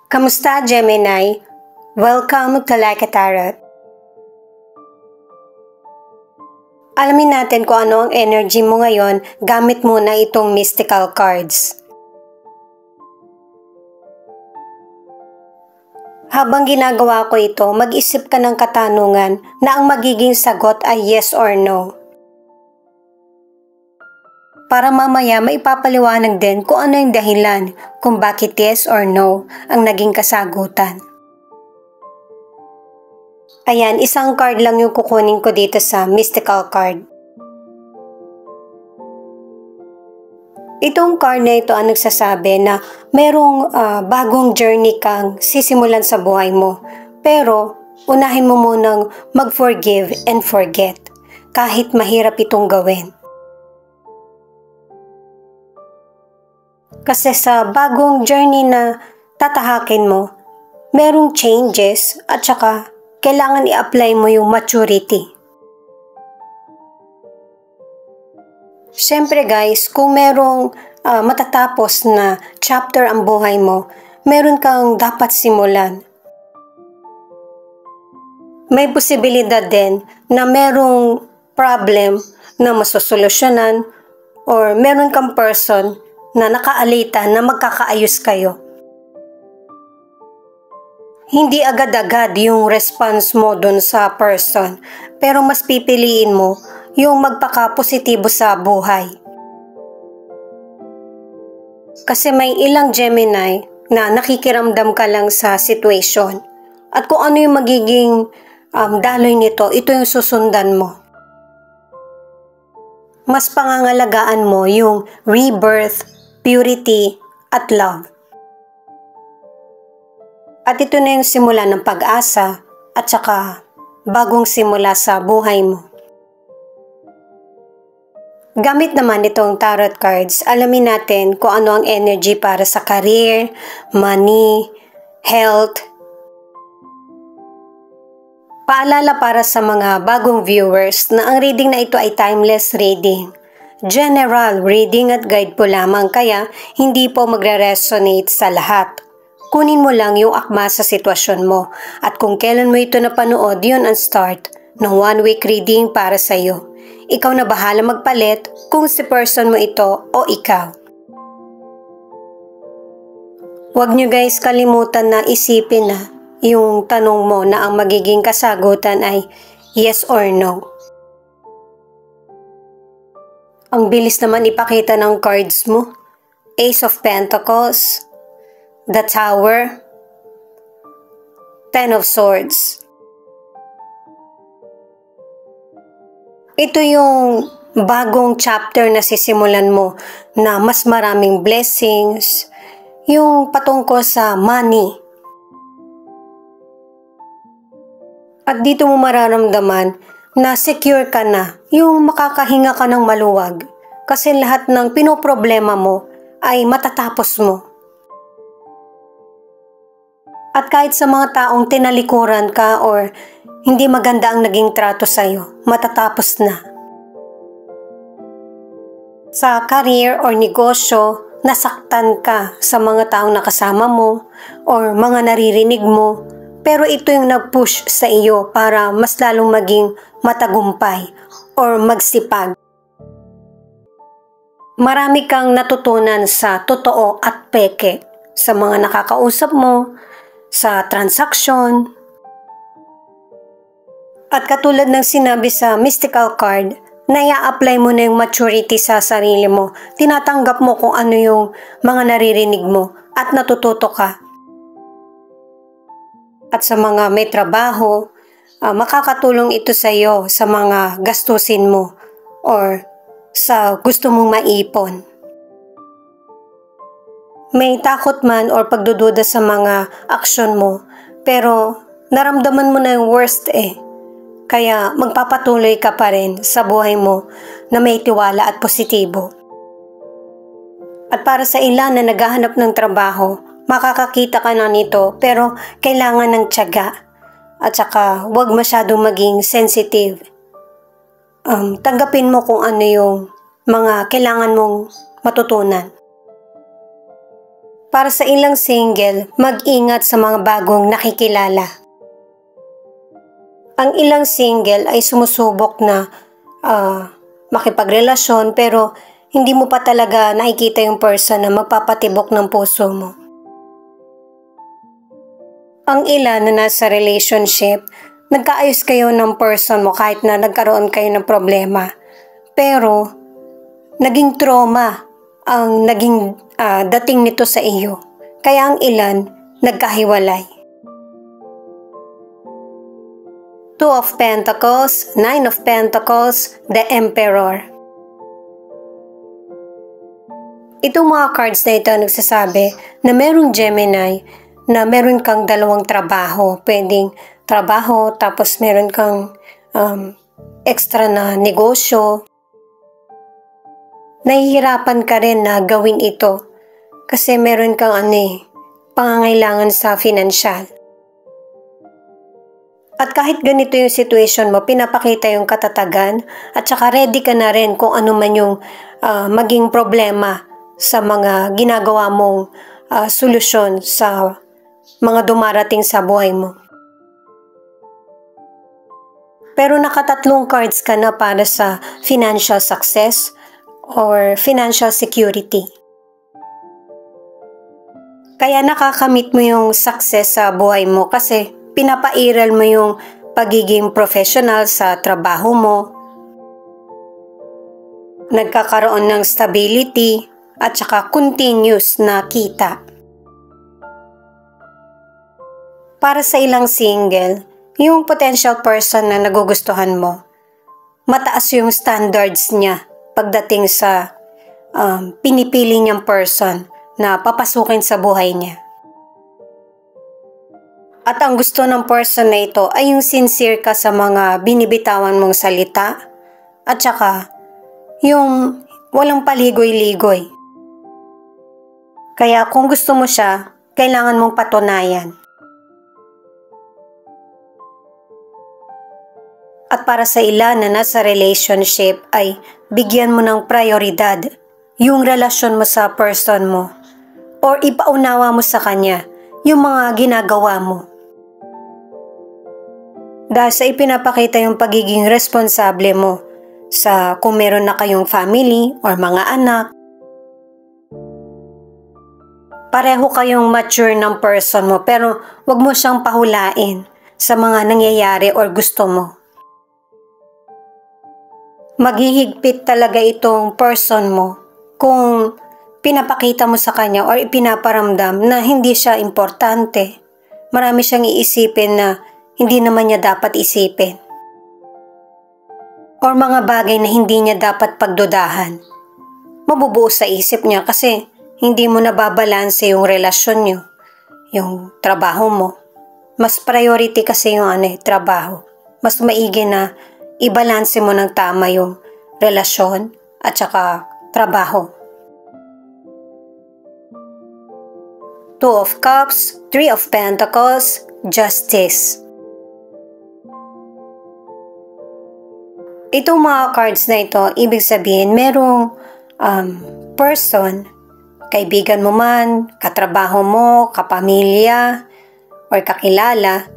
Kamusta, Gemini? Welcome to Like a Tarot. Alamin natin kung ano ang energy mo ngayon gamit muna itong mystical cards. Habang ginagawa ko ito, mag-isip ka ng katanungan na ang magiging sagot ay yes or no. Para mamaya maipapaliwanag din kung ano yung dahilan kung bakit yes or no ang naging kasagutan. Ayan, isang card lang yung kukunin ko dito sa mystical card. Itong card na ito ang nagsasabi na merong bagong journey kang sisimulan sa buhay mo. Pero unahin mo munang mag-forgive and forget kahit mahirap itong gawin. Kasi sa bagong journey na tatahakin mo, merong changes at saka kailangan i-apply mo yung maturity. Siyempre guys, kung merong matatapos na chapter ang buhay mo, meron kang dapat simulan. May posibilidad din na merong problem na masosolusyonan or meron kang person na nakaalita na magkakaayos kayo. Hindi agad-agad yung response mo dun sa person, pero mas pipiliin mo yung magpaka-positibo sa buhay. Kasi may ilang Gemini na nakikiramdam ka lang sa situation. At kung ano yung magiging daloy nito, ito yung susundan mo. Mas pangangalagaan mo yung rebirth, purity, at love. At ito na yung simula ng pag-asa at saka bagong simula sa buhay mo. Gamit naman itong tarot cards, alamin natin kung ano ang energy para sa career, money, health. Paalala para sa mga bagong viewers na ang reading na ito ay timeless reading. General reading at guide po lamang kaya hindi po magre-resonate sa lahat. Kunin mo lang yung akma sa sitwasyon mo at kung kailan mo ito napanood, yun ang start ng 1-week reading para sa iyo. Ikaw na bahala magpalit kung si person mo ito o ikaw. Huwag nyo guys kalimutan na isipin na yung tanong mo na ang magiging kasagutan ay yes or no. Ang bilis naman ipakita ng cards mo. Ace of Pentacles, The Tower, Ten of Swords. Ito yung bagong chapter na sisimulan mo na mas maraming blessings, yung patungkol sa money. At dito mo mararamdaman na secure ka na, yung makakahinga ka ng maluwag kasi lahat ng pinoproblema mo ay matatapos mo. At kahit sa mga taong tinalikuran ka or hindi maganda ang naging trato sa'yo, matatapos na. Sa career or negosyo, nasaktan ka sa mga taong nakasama mo or mga naririnig mo, pero ito yung nag-push sa iyo para mas lalong maging matagumpay or magsipag. Marami kang natutunan sa totoo at peke sa mga nakakausap mo, sa transaksyon. At katulad ng sinabi sa mystical card, na i-apply mo na yung maturity sa sarili mo. Tinatanggap mo kung ano yung mga naririnig mo at natututo ka. At sa mga may trabaho, makakatulong ito sa iyo sa mga gastusin mo or sa gusto mong maipon. May takot man or pagdududa sa mga aksyon mo, pero naramdaman mo na yung worst Kaya magpapatuloy ka pa rin sa buhay mo na may tiwala at positibo. At para sa ilan na naghahanap ng trabaho, makakakita ka na nito pero kailangan ng tiyaga at saka huwag masyadong maging sensitive. Tanggapin mo kung ano yung mga kailangan mong matutunan. Para sa ilang single, mag-ingat sa mga bagong nakikilala. Ang ilang single ay sumusubok na makipagrelasyon pero hindi mo pa talaga nakikita yung person na magpapatibok ng puso mo. Ang ilan na nasa relationship, nagkaayos kayo ng person mo kahit na nagkaroon kayo ng problema. Pero, naging trauma ang naging dating nito sa iyo. Kaya ang ilan, nagkahiwalay. Two of Pentacles, Nine of Pentacles, the Emperor. Itong mga cards na ito nagsasabi na merong Gemini na meron kang dalawang trabaho. Pwedeng trabaho tapos meron kang extra na negosyo. Nahihirapan ka rin na gawin ito kasi meron kang pangangailangan sa financial. At kahit ganito yung situation mo, pinapakita yung katatagan at saka ready ka na rin kung ano man yung maging problema sa mga ginagawa mong solusyon sa mga dumarating sa buhay mo. Pero nakatatlong cards ka na para sa financial success or financial security. Kaya nakakamit mo yung success sa buhay mo kasi pinapairal mo yung pagiging professional sa trabaho mo. Nagkakaroon ng stability at saka continuous na kita. Para sa ilang single, yung potential person na nagugustuhan mo, mataas yung standards niya pagdating sa pinipili niyang person na papasukin sa buhay niya. At ang gusto ng person na ito ay yung sincere ka sa mga binibitawan mong salita at saka yung walang paligoy-ligoy. Kaya kung gusto mo siya, kailangan mong patunayan. At para sa ilan na nasa relationship ay bigyan mo ng prioridad yung relasyon mo sa person mo or ipaunawa mo sa kanya yung mga ginagawa mo. Dahil sa ipinapakita yung pagiging responsable mo sa kung meron na kayong family or mga anak. Pareho kayong mature ng person mo pero wag mo siyang pahulain sa mga nangyayari or gusto mo. Maghihigpit talaga itong person mo kung pinapakita mo sa kanya or ipinaparamdam na hindi siya importante. Marami siyang iisipin na hindi naman niya dapat isipin. Or mga bagay na hindi niya dapat pagdudahan. Mabubuo sa isip niya kasi hindi mo nababalanse yung relasyon niyo, yung trabaho mo. Mas priority kasi yung trabaho. Mas maigi na ibalanse mo ng tama yung relasyon at saka trabaho. Two of Cups, Three of Pentacles, Justice. Itong mga cards na ito, ibig sabihin, merong person, kaibigan mo man, katrabaho mo, kapamilya, or kakilala,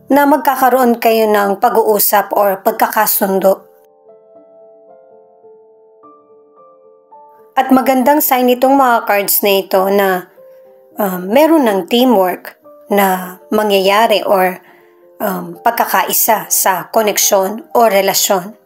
na magkakaroon kayo ng pag-uusap or pagkakasundo. At magandang sign itong mga cards na ito na meron ng teamwork na mangyayari or pagkakaisa sa koneksyon o relasyon.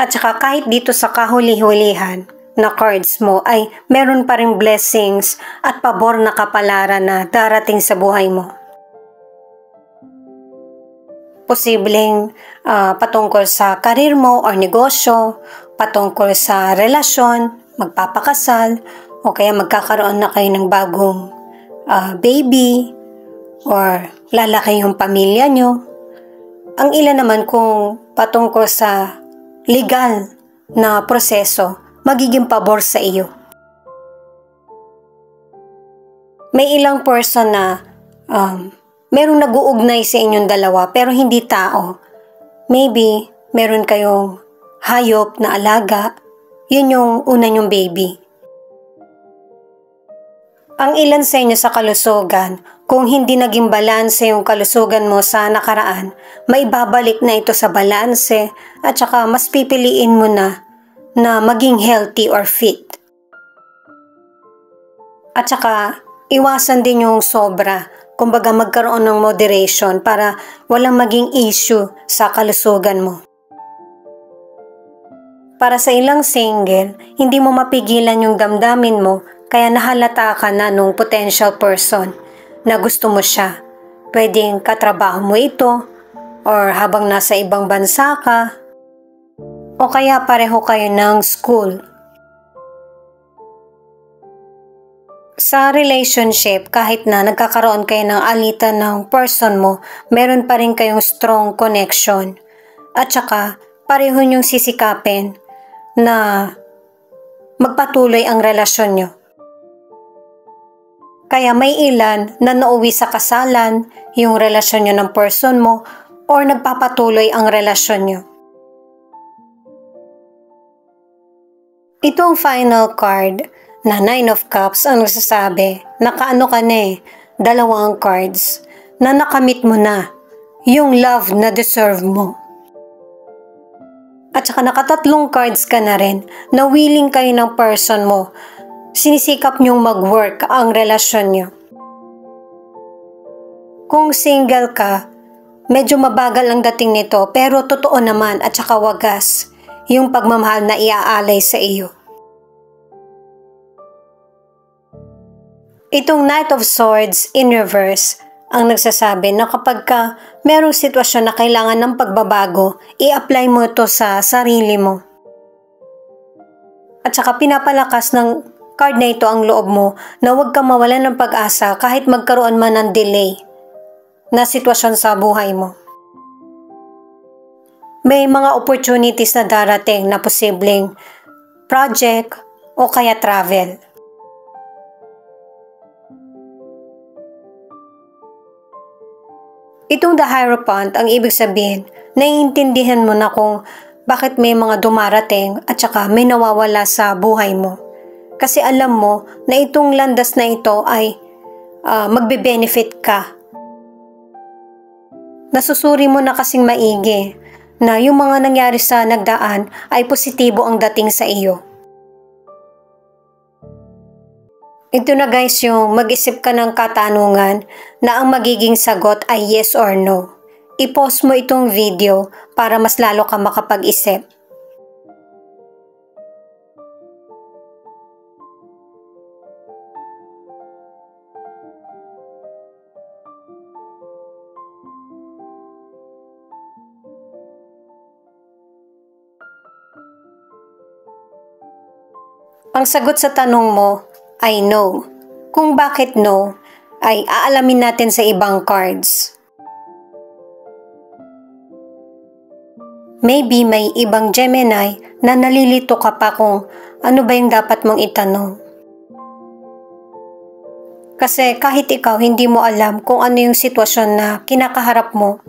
At saka kahit dito sa kahuli-hulihan na cards mo ay meron pa ring blessings at pabor na kapalaran na darating sa buhay mo. Posibleng patungkol sa karir mo o negosyo, patungkol sa relasyon, magpapakasal, o kaya magkakaroon na kayo ng bagong baby, or lalaki yung pamilya nyo. Ang ilan naman kung patungkol sa legal na proseso, magiging pabor sa iyo. May ilang person na merong nag-uugnay sa inyong dalawa pero hindi tao. Maybe meron kayong hayop na alaga, yun yung una nyong baby. Ang ilan sa inyo sa kalusugan, kung hindi naging balanse yung kalusugan mo sa nakaraan, maibabalik na ito sa balanse at saka mas pipiliin mo na maging healthy or fit. At saka iwasan din yung sobra, kumbaga magkaroon ng moderation para walang maging issue sa kalusugan mo. Para sa ilang single, hindi mo mapigilan yung damdamin mo kaya nahalata ka na nung potential person na gusto mo siya. Pwedeng katrabaho mo ito or habang nasa ibang bansa ka o kaya pareho kayo ng school. Sa relationship, kahit na nagkakaroon kayo ng alitan ng person mo, meron pa rin kayong strong connection. At saka, pareho niyong sisikapin na magpatuloy ang relasyon niyo. Kaya may ilan na nauwi sa kasalan yung relasyon niyo ng person mo or nagpapatuloy ang relasyon niyo. Itong final card na 9 of Cups ang nagsasabi, nakaano ka na dalawang cards na nakamit mo na yung love na deserve mo. At saka nakatatlong cards ka na rin na willing kayo ng person mo. Sinisikap niyong mag-work ang relasyon niyo. Kung single ka, medyo mabagal ang dating nito pero totoo naman at saka wagas yung pagmamahal na iaalay sa iyo. Itong Knight of Swords in reverse ang nagsasabi na kapag ka merong sitwasyon na kailangan ng pagbabago, i-apply mo ito sa sarili mo. At saka pinapalakas ng card na ito ang loob mo na huwag kang mawalan ng pag-asa kahit magkaroon man ng delay na sitwasyon sa buhay mo. May mga opportunities na darating na posibleng project o kaya travel. Itong the Hierophant, ang ibig sabihin, naiintindihan mo na kung bakit may mga dumarating at saka may nawawala sa buhay mo. Kasi alam mo na itong landas na ito ay magbe-benefit ka. Nasusuri mo na kasing maigi na yung mga nangyari sa nagdaan ay positibo ang dating sa iyo. Ito na guys yung mag-isip ka ng katanungan na ang magiging sagot ay yes or no. I-pause mo itong video para mas lalo ka makapag-isip. Ang sagot sa tanong mo ay no. Kung bakit no, ay aalamin natin sa ibang cards. Maybe may ibang Gemini na nalilito ka pa kung ano ba yung dapat mong itanong. Kasi kahit ikaw hindi mo alam kung ano yung sitwasyon na kinakaharap mo,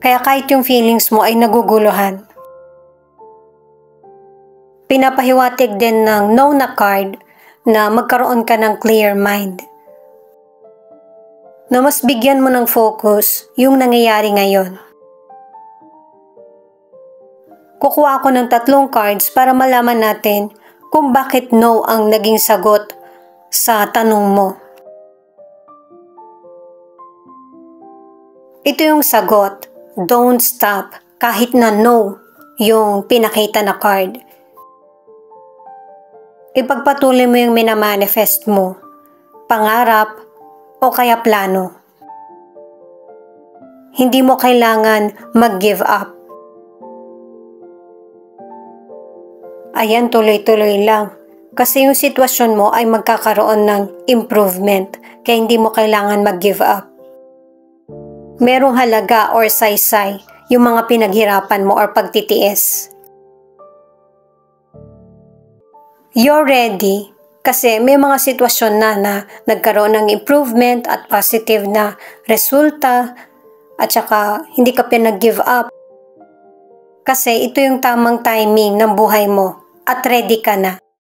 kaya kahit yung feelings mo ay naguguluhan. Pinapahiwatig din ng no na card na magkaroon ka ng clear mind. Na mas bigyan mo ng focus yung nangyayari ngayon. Kukuha ako ng 3 cards para malaman natin kung bakit no ang naging sagot sa tanong mo. Ito yung sagot, don't stop, kahit na no yung pinakita na card. Ipagpatuloy mo yung minamanifest mo, pangarap o kaya plano. Hindi mo kailangan mag-give up. Ayan, tuloy-tuloy lang. Kasi yung sitwasyon mo ay magkakaroon ng improvement, kaya hindi mo kailangan mag-give up. Merong halaga or saysay yung mga pinaghirapan mo or pagtitiis. You're ready kasi may mga sitwasyon na nagkaroon ng improvement at positive na resulta at saka hindi ka pinag-give up. Kasi ito yung tamang timing ng buhay mo at ready ka na.